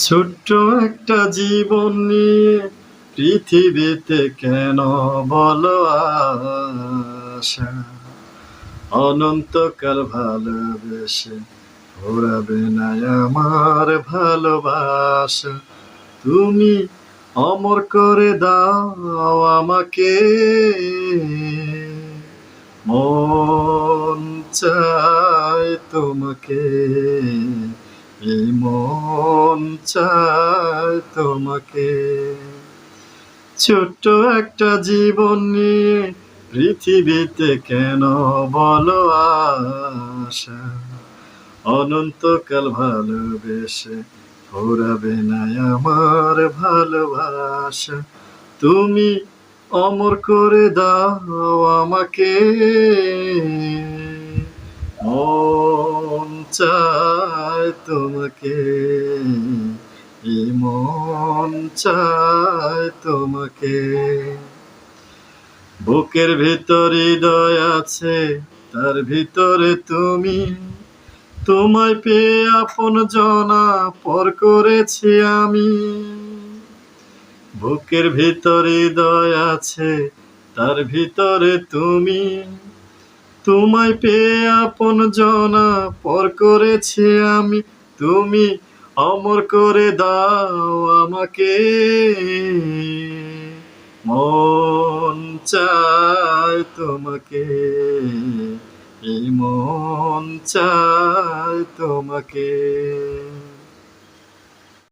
ছোট্ট একটা জীবন নিয়ে পৃথিবীতে কেন বলো আশা? অনন্তকাল ভালোবেসে ফুরাবে না আমার ভালোবাসা। তুমি অমর করে দাও আমাকে, মন চায় তোমাকে, এই মন চায় তোমাকে। ছোট্ট একটা জীবন নিয়ে পৃথিবীতে কেন বলো আশা? অনন্তকাল ভালোবেসে ফুরাবে না আমার ভালোবাসা। তুমি অমর করে দাও আমাকে, মন চায় তোমাকে, এই মন চায় তোমাকে। বুকের ভিতর হৃদয় আছে, তার ভিতরে তুমি। তোমায় পেয়ে আপন জনা পর করেছি আমি। বুকের ভিতর হৃদয় আছে, তার ভিতরে তুমি। তোমায় পেয়ে আপন জনা পর করেছি আমি। তুমি অমর করে দাও আমাকে, মন চায় তোমাকে, এই মন চায় তোমাকে।